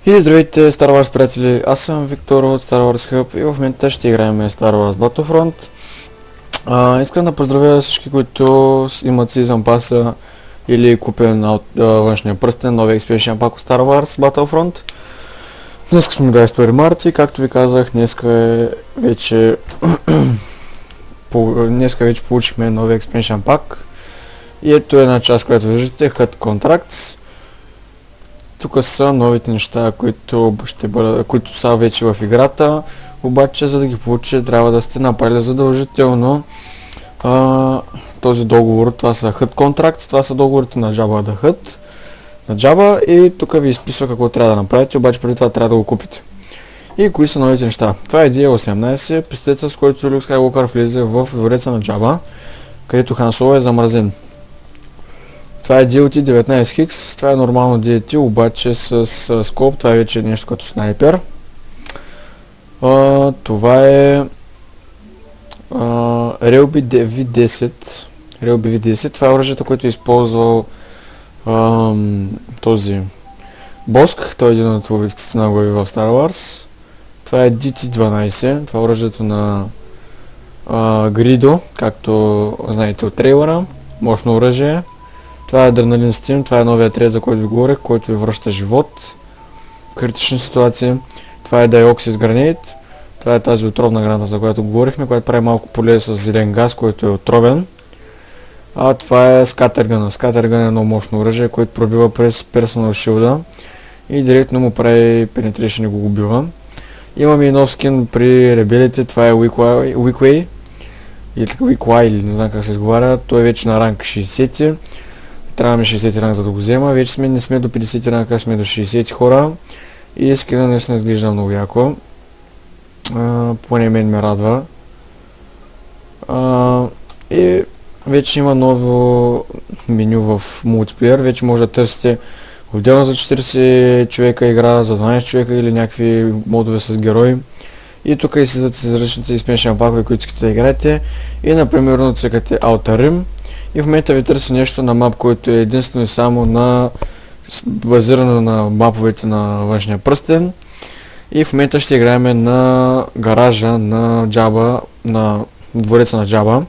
И здравейте, Star Wars приятели, аз съм Виктор от Star Wars Hub и в момента ще играем Star Wars Battlefront. Искам да поздравя всички, които имат Season Pass или купен от външния пръстен, новия Expansion Pack от Star Wars Battlefront. Днес сме 22 марта и както ви казах, днеска вече получихме новия Expansion Pack. И ето една част, която виждате, HUD Contracts. Тук са новите неща, които са вече в играта, обаче за да ги получите трябва да сте направили задължително този договор. Това са HUD Contracts, това са договорите на Jabba the Hutt, на Jabba, и тук ви изписва какво трябва да направите, обаче преди това трябва да го купите. И кои са новите неща? Това е DA-18, пистолетът, с който Люк Скайуокър влезе в двореца на Jabba, където Хан Соло е замразен. Това е DLT 19 Higgs, това е нормално DLT, обаче с скоп, това е вече нещо като снайпер. Това е Railby V10, това е оръжието, което е използвал този Боск, той е един от ловиците на глави в Star Wars. Това е DT-12, това е оръжието на Гридо, както знаете от трейлера, мощно оръжие. Това е Adrenaline Steam, това е новият ред, за който ви говорих, който ви връща живот в критични ситуации. Това е Dioxis Grenade, това е тази отровна граната, за която говорихме, която прави малко поле с зелен газ, който е отровен. А това е Scattergun. Scattergun е много мощно оръжие, което пробива през Personal Shield и директно му прави Penetration и го убива. Имаме и нов скин при ребелите, това е Weakway, или не знам как се изговаря, той е вече на ранг 60. Трябваме 60 ранг, за да го взема. Вече не сме до 50 ранга, сме до 60 хора. И скина наистина изглежда много яко. Поне мен ме радва. И вече има ново меню в мултиплеер. Вече може да търсите отделно за 40 човека игра, за 12 човека или някакви модове с герои. И тук излизат с различните изпеншен пакове, които искате да играете. И например цъкате Outer Rim. И в момента ви търси нещо на мап, който е единствено и само базирано на маповете на външния пръстен. И в момента ще играем на гаража на Jabba, на двореца на Jabba.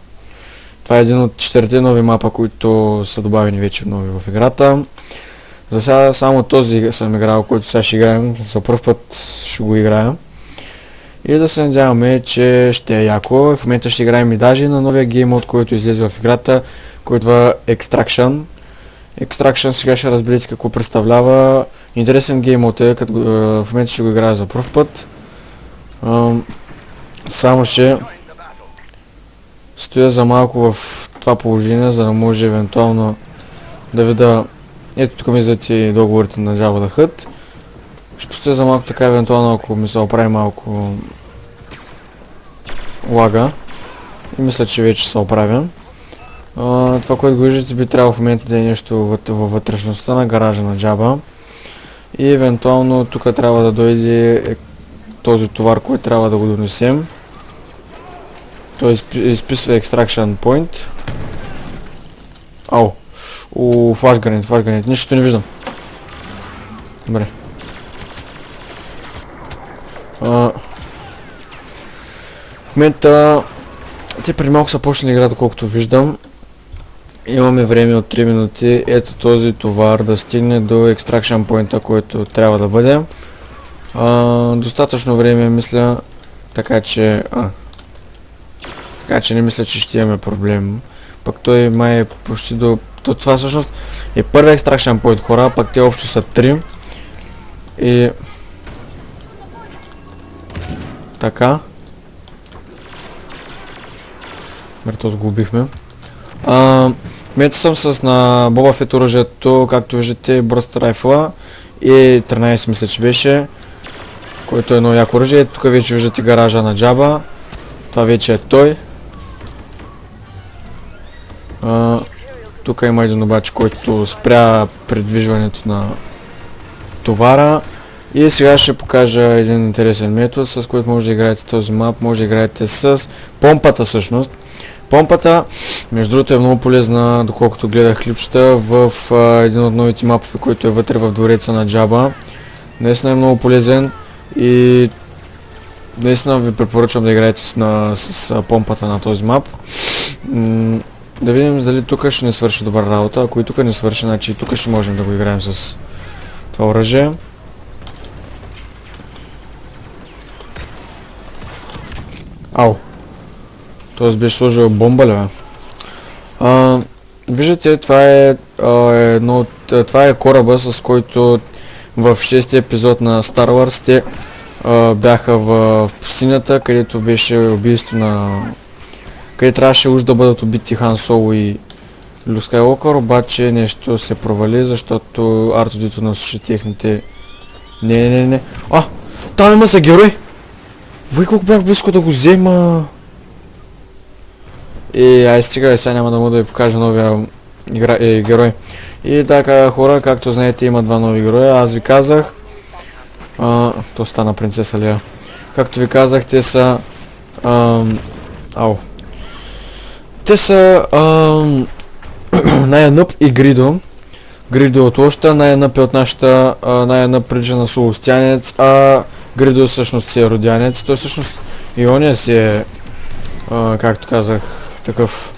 Това е един от 4 нови мапа, които са добавени вече нови в играта. За сега само този съм играл, който сега ще играем, за първ път ще го играя. И да се надяваме, че ще е яко. В момента ще играем и даже на новия геймод, който излезе в играта, който е Extraction. Extraction сега ще разберете какво представлява. Интересен геймод е, като в момента ще го играя за пръв път. Само ще стоя за малко в това положение, за да може евентуално да видя. Ето тук ми зати договорите на Jabba the Hutt. Ще постоя за малко така, евентуално ако ми се оправи малко лага. И мисля, че вече се оправям. Това, което го виждате, би трябвало в момента да е нещо във вътрешността на гаража на Jabba. И евентуално тук трябва да дойде този товар, който трябва да го донесем. Той изписва Extraction Point. Ау! Флаш гранит, нищо не виждам. Добре. В момента те преди малко са почнали играта, колкото виждам. Имаме време от 3 минути. Ето този товар да стигне до Extraction Point, който трябва да бъде. Достатъчно време мисля, така че не мисля, че ще имаме проблем. Пък той май е почти до... Това всъщност е първи Extraction Point, хора, пък те общо са 3. И... така. Мертво сгубихме. В момента съм с на Boba Fett оръжието, както виждате, Burst Rifle и 13 мисля, че беше, който е едно яко оръжие. Тук вече виждате гаража на Jabba. Това вече е той. Тук има един обаче, който спря придвижването на товара. И сега ще покажа един интересен метод, с който може да играете този мап. Може да играете с помпата всъщност. Помпата, между другото, е много полезна, доколкото гледах клипчета в един от новите мапове, който е вътре в двореца на Jabba. Наистина е много полезен и наистина ви препоръчвам да играете с помпата на този мап. Да видим дали тук ще не свърши добра работа. Ако и тук не свърши, значи и тук ще можем да го играем с това оръжие. Ау! Тоест беше сложил бомба ли, бе? Виждате, това е кораба, с който в 6-ти епизод на Star Wars те бяха в пустинята, където беше убийство на... където трябваше уж да бъдат убити Хан Соло и Люк Скайуокър, обаче нещо се провали, защото R2-D2 насуши техните... Не. Там има за герой! Вой колко бях близко да го взема! Ай стига, сега няма да мога да ви покажа новия герой. И така, хора, както знаете, има два нови героя. Аз ви казах... то стана принцеса Лея. Както ви казах, те са... Те са... Най-Нъп и Гридо. Гридо от лошата, Най-Нъп е от нашата... Най-Нъп прилича на Солостянец, а Гридо всъщност си е Родянец. Той всъщност и оня си е... както казах, такъв...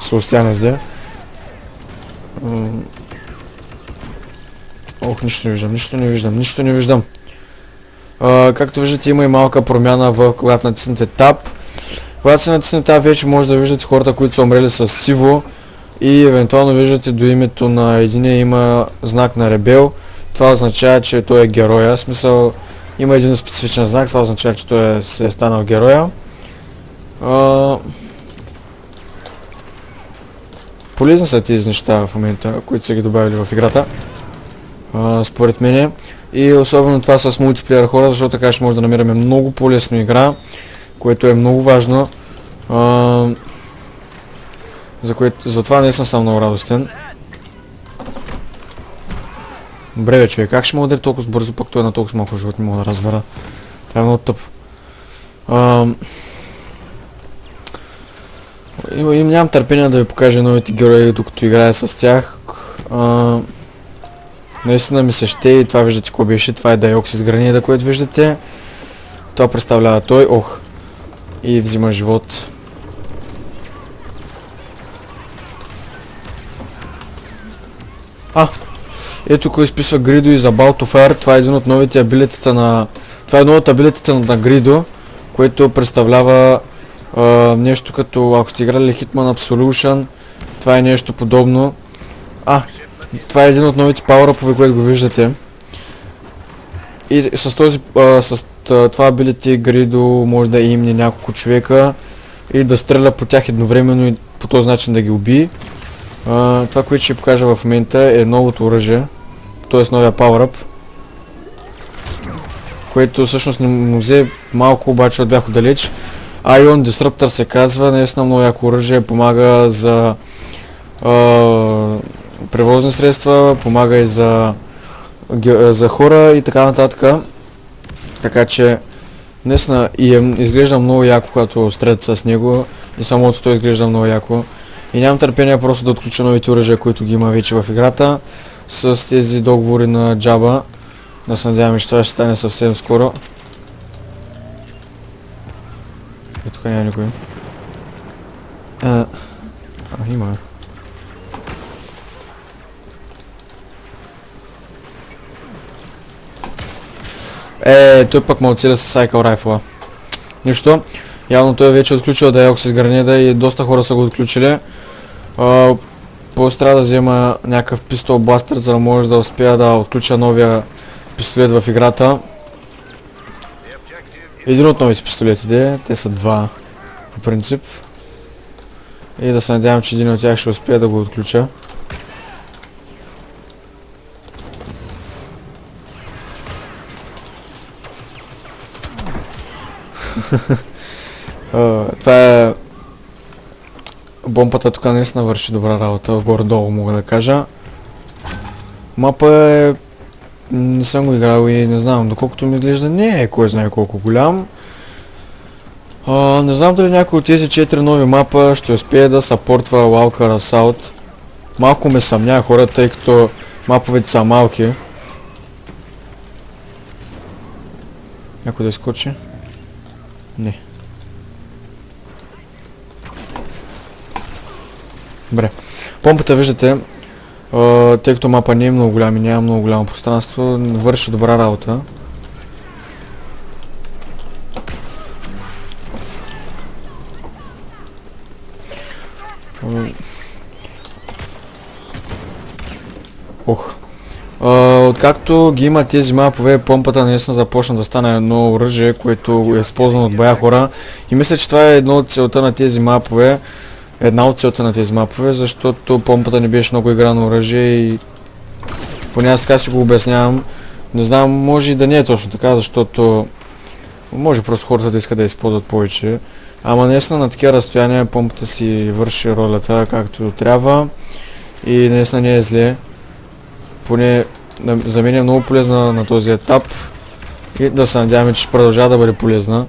Солостянец, да. Ох, нищо не виждам. Както виждате, има и малка промяна в когато натиснете Tab. Когато се натиснете Tab, вече може да виждате хората, които са умрели с сиво и евентуално виждате до името на единия има знак на ребел. Това означава, че той е героя. В смисъл, има един специфичен знак, това означава, че той се е станал героя. Полезни са тези неща в момента, които са ги добавили в играта. Според мене. И особено това с мултиплеер хора, защото така ще може да намираме много по-лесно игра, което е много важно. Затова наистина съм много радостен. Добре бе, човек, как ще мога да толкова бързо, пък той е на толкова малко живот, не мога да разбера. Това е много тъп. Нямам търпение да ви покажа новите герои, докато играя с тях. Наистина ми се ще и това виждате какво беше. Това е Дайоксис Гранида, което виждате. Това представлява той. Ох. И взима живот. Ето кой изписва Гридо и за About to Fire. Това е един от новите абилитета на... Това е новата абилитета на Гридо, което представлява нещо като... Ако сте играли Hitman Absolution, това е нещо подобно. Това е един от новите пауър-апове, което го виждате. И с това ability Гридо може да имне няколко човека и да стреля по тях едновременно и по този начин да ги убие. Това, което ще покажа в момента е новото оръжие, т.е. новия пауър-ап, което всъщност не му взе малко, обаче бях отдалеч. Ion Disruptor се казва, наистина много яко оръжие, помага за превозни средства, помага и за хора и така нататък. Така че наистина изглежда много яко, когато стрелят с него и самото той изглежда много яко. И нямам търпение просто да отключа новите оръжия, които ги има вече в играта с тези договори на Jabba. Да се надяваме, че това ще стане съвсем скоро. И тук няма никой. Има. Той пък ме отцеля с Cycle Rifle. Нищо. Явно той вече е отключил Дайоксис Гранида и доста хора са го отключили. После трябва да взема някакъв пистол бластер, за да може да успея да отключа новия пистолет в играта. Един от новите пистолети, те са два по принцип. И да се надявам, че един от тях ще успея да го отключа. Това е... Бомбата тук наистина върши добра работа, горе-долу мога да кажа. Мапа е... Не съм го играл и не знам, доколкото ми изглежда не е кой знае колко голям. Не знам дали някой от тези 4 нови мапа ще успее да съпортва Walker Assault. Малко ме съмня хората, тъй като маповете са малки. Някой да изкочи? Не. Добре. Помпата, виждате, тъй като мапа не е много голям и няма много голямо пространство, върши добра работа. Откакто ги има тези мапове, помпата наистина започна да стане едно оръжие, което е използвано от бая хора. И мисля, че това е една от целта на тези мапове, защото помпата не беше много играно оръжие и поне аз така си го обяснявам. Не знам, може и да не е точно така, защото може просто хората да искат да използват повече. Ама наистина на такива разстояния помпата си върши ролята както трябва и наистина не е зле. Поне за мен е много полезна на този етап и да се надяваме, че ще продължава да бъде полезна.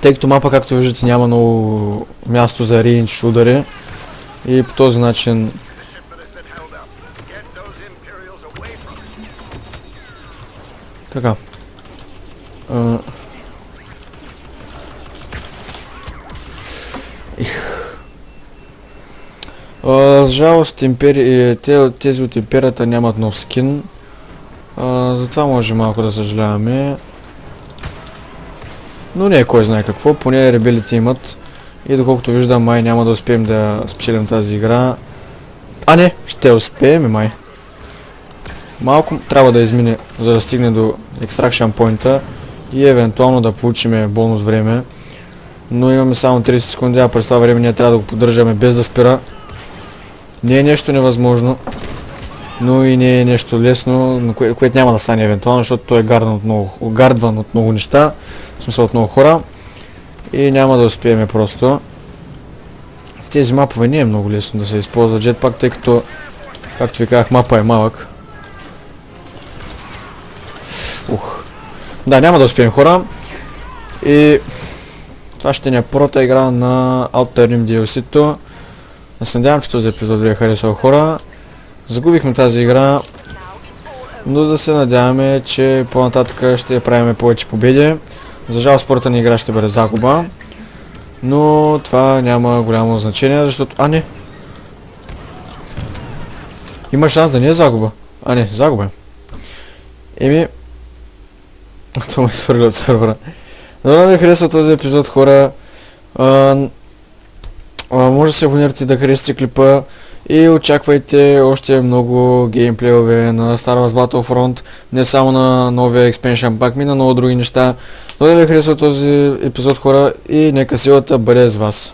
Тъй като мапа, както виждате, няма много място за рейндж удари и по този начин така. За жалост тези от империята нямат нов скин, затова може малко да съжаляваме. Но не е кой знае какво, поне ребелите имат и доколкото виждам май няма да успеем да спечелим тази игра. А не, ще успеем май. Малко трябва да измине, за да стигне до Extraction Point и евентуално да получим бонус време. Но имаме само 30 секунди, а през това време ние трябва да го поддържаме без да спира. Не е нещо невъзможно, но и не е нещо лесно, което няма да стане евентуално, защото той е гардван от много неща, в смисъл от много хора и няма да успеем просто. В тези мапове не е много лесно да се използва jetpack, тъй като, както ви казах, мапа е малък. Да, няма да успеем, хора. И това ще ни е първата игра на Outer Rim DLC-то. Да се надявам, че този епизод ви е харесал, хора. Загубихме тази игра, но да се надяваме, че по-нататък ще правим повече победи. За жалост, първата ни игра ще бъде загуба, но това няма голямо значение, защото... А, не! Има шанс да не е загуба. А, не, загуба е. Еми... Това ме изхвърля от сървъра. Надявам ви харесва този епизод, хора. Може да се абонирате да харесате клипа и очаквайте още много геймплейове на Star Wars Battlefront, не само на новия expansion pack, на много други неща. Но да ви харесва този епизод, хора, и нека силата бъде с вас.